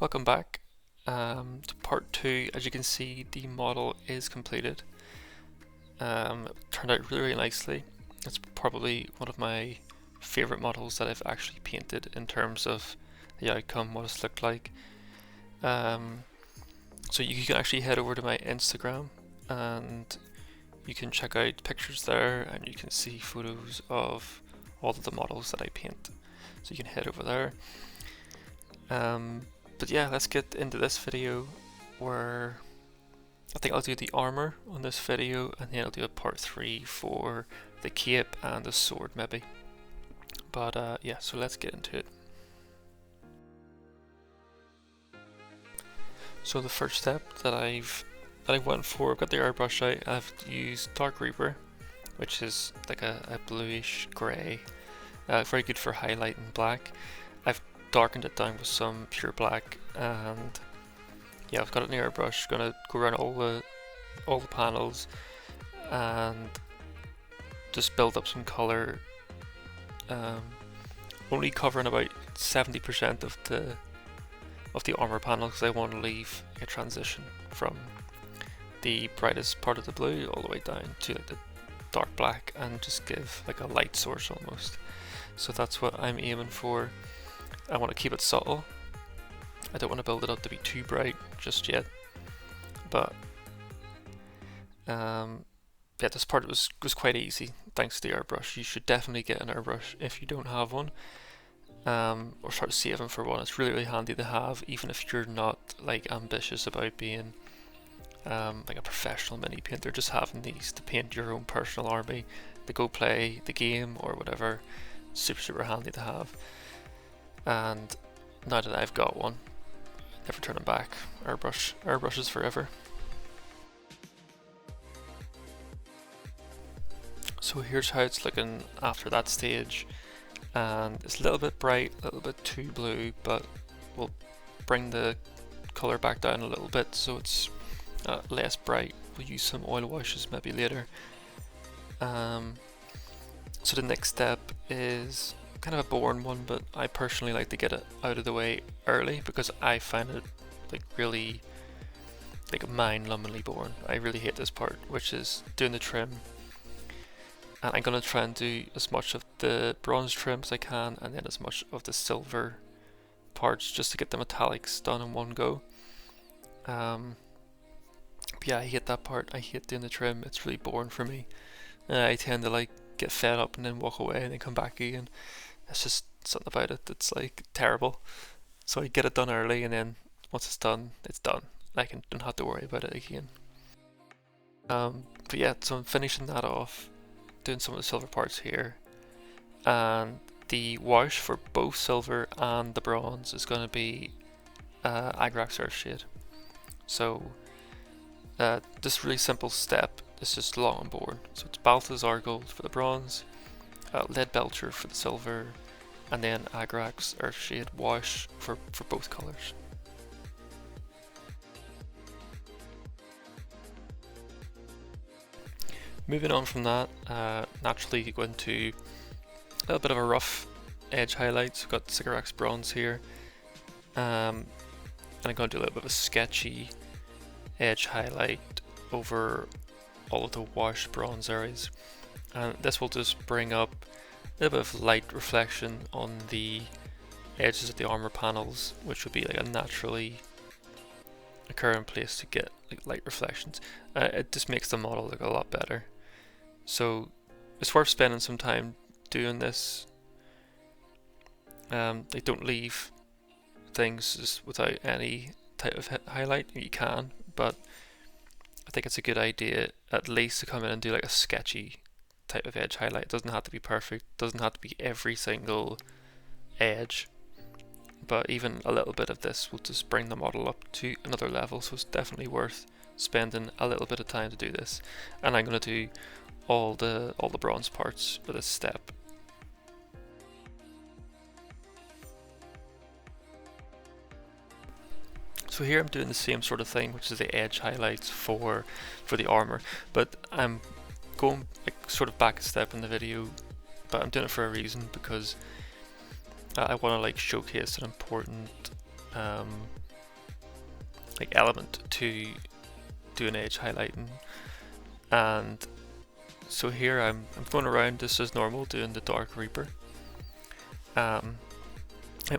Welcome back to part 2. As you can see, the model is completed. It turned out really nicely. It's probably one of my favourite models that I've actually painted in terms of the outcome, what it's looked like. So you can actually head over to my Instagram and you can check out pictures there, and you can see photos of all of the models that I paint. So you can head over there. But yeah, let's get into this video where I think I'll do the armor on this video, and then I'll do a part 3 for the cape and the sword maybe. But yeah, so let's get into it. So the first step that I went for, I've got the airbrush out. I've used Dark Reaper, which is like a bluish grey, very good for highlighting black. I've darkened it down with some pure black, and yeah, I've got it in the airbrush. Gonna go around all the panels and just build up some color. Only covering about 70% of the armor panel because I want to leave a transition from the brightest part of the blue all the way down to like the dark black, and just give like a light source almost. So that's what I'm aiming for. I want to keep it subtle. I don't want to build it up to be too bright just yet. But yeah, this part was quite easy thanks to the airbrush. You should definitely get an airbrush if you don't have one, or start saving for one. It's really handy to have, even if you're not like ambitious about being like a professional mini painter. Just having these to paint your own personal army, to go play the game or whatever, super handy to have. And now that I've got one, never turning back. Airbrushes forever. So here's how it's looking after that stage, and it's a little bit bright, a little bit too blue, but we'll bring the colour back down a little bit so it's less bright. We'll use some oil washes maybe later. So the next step is kind of a boring one, but I personally like to get it out of the way early because I find it like really like mind-numbingly boring. I really hate this part, which is doing the trim. And I'm going to try and do as much of the bronze trim as I can, and then as much of the silver parts, just to get the metallics done in one go. But yeah, I hate that part. I hate doing the trim. It's really boring for me. I tend to like get fed up and then walk away and then come back again. It's just something about it that's like terrible. So I get it done early, and then once it's done, it's done. I don't have to worry about it again. But yeah, so I'm finishing that off, doing some of the silver parts here, and the wash for both silver and the bronze is going to be Agrax Earthshade. So this really simple step is just long and boring. So it's Balthazar Gold for the bronze, Lead Belcher for the silver, and then Agrax Earthshade wash for both colours. Moving on from that, naturally you go into a little bit of a rough edge highlights. We've got Sycorax Bronze here, and I'm going to do a little bit of a sketchy edge highlight over all of the washed bronze areas, and this will just bring up a little bit of light reflection on the edges of the armor panels, which would be like a naturally occurring place to get like light reflections. It just makes the model look a lot better. So it's worth spending some time doing this. They don't leave things just without any type of highlight. You can, but I think it's a good idea at least to come in and do like a sketchy type of edge highlight. It doesn't have to be perfect, doesn't have to be every single edge, but even a little bit of this will just bring the model up to another level. So it's definitely worth spending a little bit of time to do this, and I'm going to do all the bronze parts for this step. So here I'm doing the same sort of thing, which is the edge highlights for the armor, but I'm going like sort of back a step in the video, but I'm doing it for a reason, because I want to like showcase an important like element to do an edge highlighting. And so here I'm going around this as normal, doing the Dark Reaper. I'm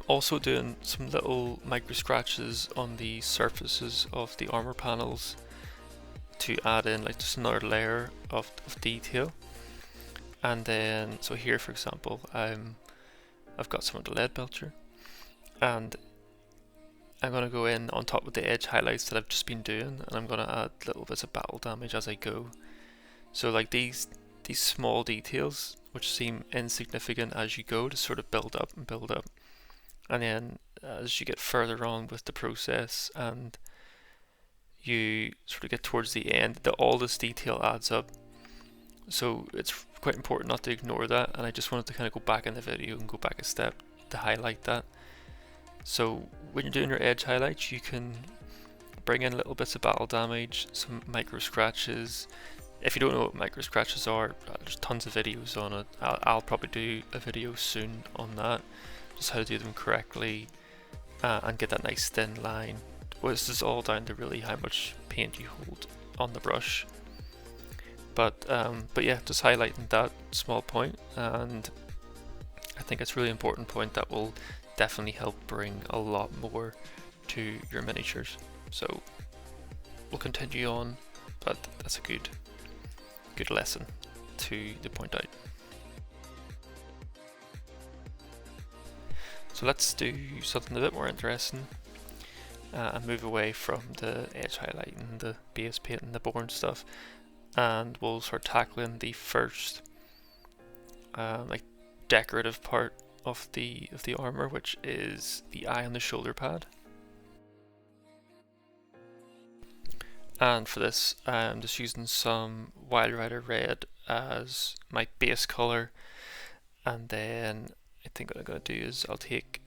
also doing some little micro scratches on the surfaces of the armor panels to add in like just another layer of detail. And then, so here for example, I've got some of the lead belcher, and I'm going to go in on top of the edge highlights that I've just been doing, and I'm going to add little bits of battle damage as I go. So like these small details which seem insignificant as you go to sort of build up and build up, and then as you get further on with the process and you sort of get towards the end, all this detail adds up. So it's quite important not to ignore that, and I just wanted to kind of go back in the video and go back a step to highlight that. So when you're doing your edge highlights, you can bring in little bits of battle damage, some micro scratches. If you don't know what micro scratches are, there's tons of videos on it. I'll probably do a video soon on that, just how to do them correctly and get that nice thin line. Well, this is all down to really how much paint you hold on the brush. But yeah, just highlighting that small point, and I think it's a really important point that will definitely help bring a lot more to your miniatures. So we'll continue on, but that's a good lesson to point out. So let's do something a bit more interesting and move away from the edge highlighting, the base paint and the boring stuff, and we'll start tackling the first like decorative part of the armor, which is the eye on the shoulder pad. And for this, I'm just using some Wild Rider Red as my base color, and then I think what I'm going to do is I'll take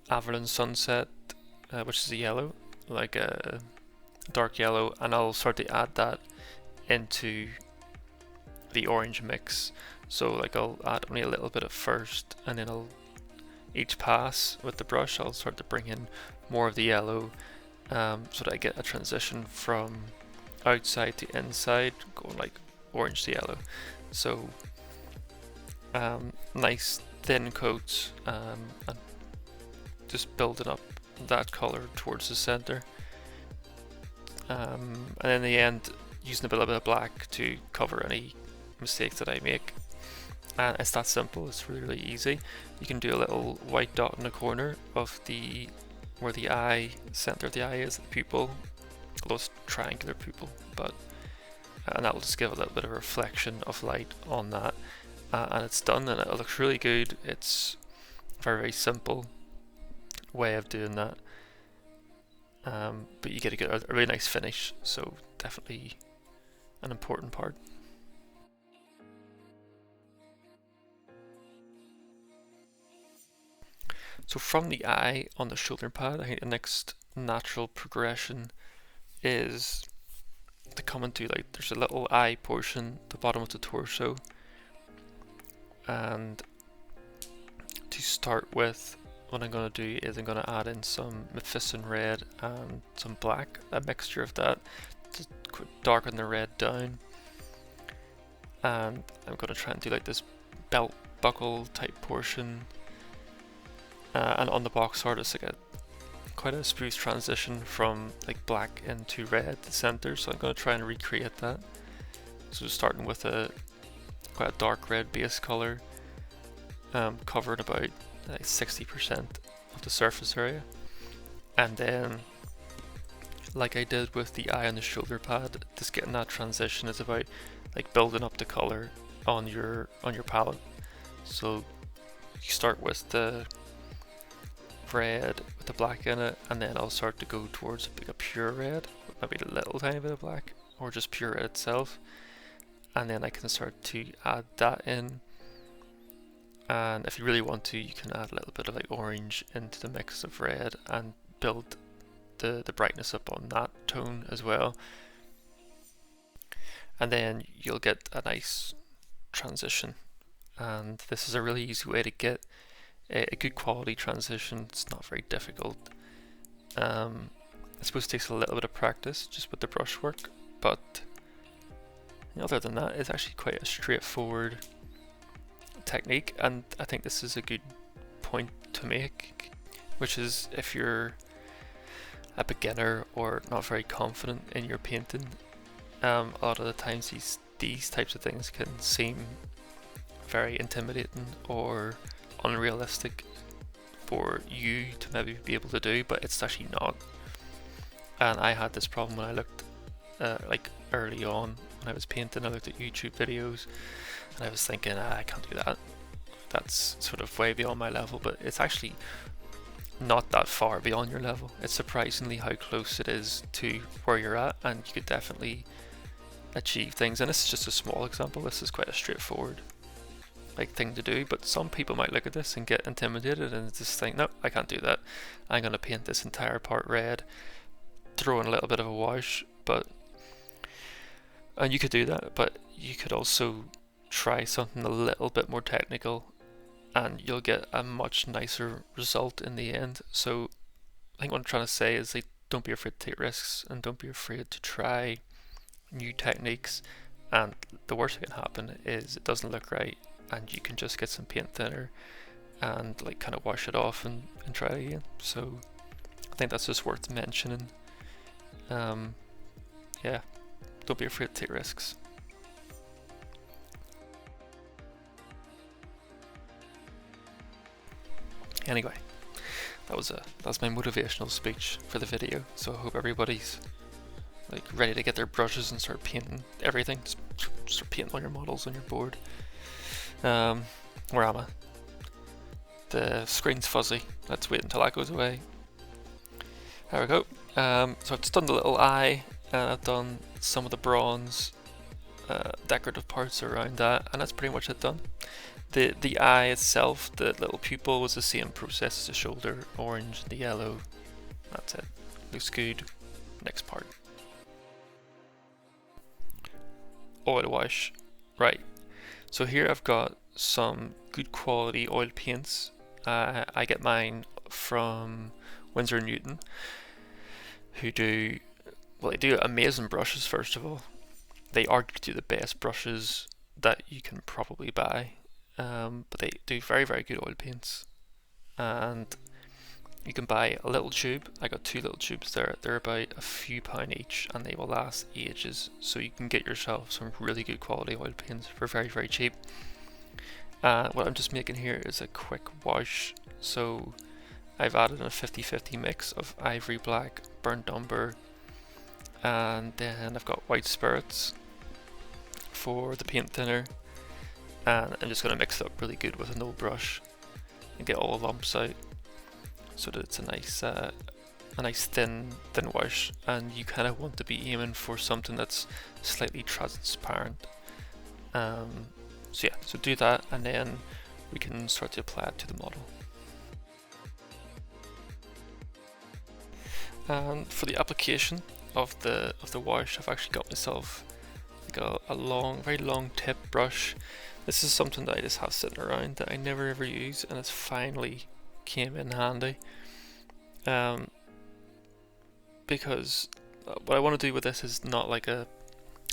Abaddon Sunset, which is a yellow, like a dark yellow, and I'll start to add that into the orange mix. So like I'll add only a little bit at first, and then each pass with the brush I'll start to bring in more of the yellow, so that I get a transition from outside to inside, going like orange to yellow. So nice thin coats, and just building up that color towards the center, and in the end using a little bit of black to cover any mistakes that I make. And it's that simple, it's really easy. You can do a little white dot in the corner of where the eye, center of the eye is, the pupil, a little triangular pupil, but and that will just give a little bit of reflection of light on that, and it's done, and it looks really good. It's a very simple way of doing that, but you get a really nice finish, so definitely an important part. So from the eye on the shoulder pad, I think the next natural progression is to come into, like, there's a little eye portion at the bottom of the torso, and to start with, what I'm going to do is I'm going to add in some Mephiston red and some black, a mixture of that to darken the red down, and I'm going to try and do like this belt buckle type portion. And on the box art, it's like quite a smooth transition from like black into red at the center, so I'm going to try and recreate that. So starting with quite a dark red base color, covering about like 60% of the surface area, and then like I did with the eye on the shoulder pad, just getting that transition is about like building up the color on your palette. So you start with the red with the black in it, and then I'll start to go towards a pure red, maybe a little tiny bit of black, or just pure red itself, and then I can start to add that in. And if you really want to, you can add a little bit of like orange into the mix of red and build the brightness up on that tone as well, and then you'll get a nice transition. And this is a really easy way to get a good quality transition. It's not very difficult. I suppose it takes a little bit of practice just with the brushwork, but other than that, it's actually quite a straightforward technique, and I think this is a good point to make, which is if you're a beginner or not very confident in your painting, a lot of the times these types of things can seem very intimidating or unrealistic for you to maybe be able to do, but it's actually not. And I had this problem when I looked like early on when I was painting. I looked at YouTube videos and I was thinking, I can't do that, that's sort of way beyond my level, but it's actually not that far beyond your level. It's surprisingly how close it is to where you're at, and you could definitely achieve things. And this is just a small example, this is quite a straightforward thing to do, but some people might look at this and get intimidated and just think, no, I can't do that, I'm going to paint this entire part red, throw in a little bit of a wash. And you could do that, but you could also try something a little bit more technical and you'll get a much nicer result in the end. So I think what I'm trying to say is, like, don't be afraid to take risks and don't be afraid to try new techniques, and the worst that can happen is it doesn't look right and you can just get some paint thinner and kind of wash it off and try it again. So I think that's just worth mentioning. Yeah, don't be afraid to take risks. Anyway, that's my motivational speech for the video. So I hope everybody's ready to get their brushes and start painting everything. Just start painting all your models on your board. Where am I? The screen's fuzzy. Let's wait until that goes away. There we go. So I've just done the little eye, and I've done some of the bronze decorative parts around that, and that's pretty much it done. The eye itself, the little pupil, was the same process as the shoulder, orange, the yellow. That's it. Looks good. Next part. Oil wash. Right. So here I've got some good quality oil paints. I get mine from Winsor & Newton, who do amazing brushes. First of all, they arguably the best brushes that you can probably buy, but they do very, very good oil paints, and you can buy a little tube. I got 2 little tubes there. They're about a few pound each and they will last ages, so you can get yourself some really good quality oil paints for very, very cheap. What I'm just making here is a quick wash, so I've added a 50-50 mix of ivory black, burnt umber, and then I've got white spirits for the paint thinner, and I'm just going to mix it up really good with an old brush and get all the lumps out so that it's a nice thin wash. And you kind of want to be aiming for something that's slightly transparent. So yeah, so do that and then we can start to apply it to the model. And for the application of the wash, I've actually got myself a long, very long tip brush. This is something that I just have sitting around that I never ever use, and it's finally came in handy. Because what I want to do with this is not like a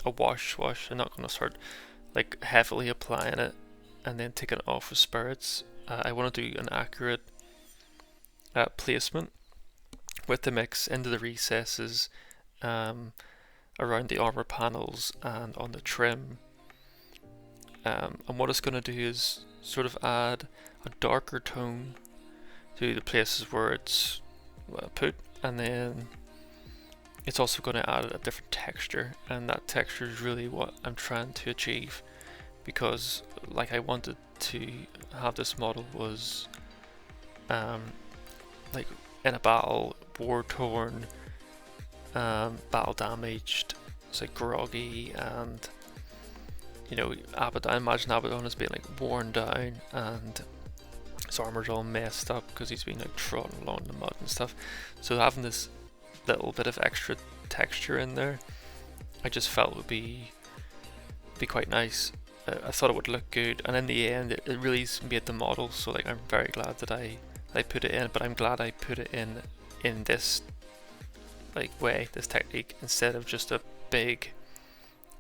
wash. I'm not going to start heavily applying it and then taking it off with spirits. I want to do an accurate placement with the mix into the recesses, around the armor panels and on the trim. And what it's going to do is sort of add a darker tone to the places where it's put, and then it's also going to add a different texture, and that texture is really what I'm trying to achieve, because I wanted to have this model was in a battle, war torn, battle damaged, it's groggy, and Abaddon, I imagine Abaddon has been worn down and his armor's all messed up because he's been trodden along in the mud and stuff. So having this little bit of extra texture in there, I just felt would be quite nice. I thought it would look good, and in the end it really made the model. So I'm very glad that I put it in, but I'm glad I put it in this way, this technique, instead of just a big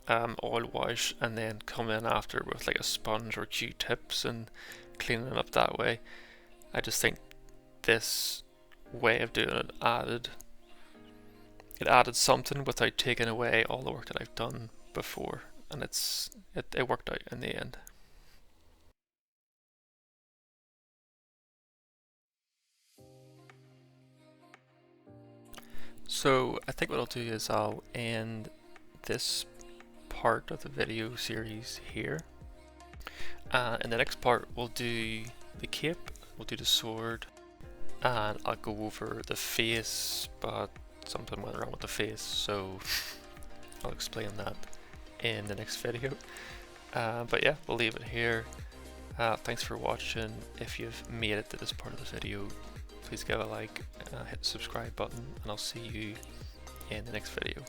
oil wash and then come in after with like a sponge or Q-tips and cleaning it up that way. I just think this way of doing it added something without taking away all the work that I've done before, and it worked out in the end. So I think what I'll do is I'll end this part of the video series here. In the next part we'll do the cape, we'll do the sword, and I'll go over the face, but something went wrong with the face, so I'll explain that in the next video. But yeah, we'll leave it here. Thanks for watching. If you've made it to this part of the video, please give a like, hit the subscribe button, and I'll see you in the next video.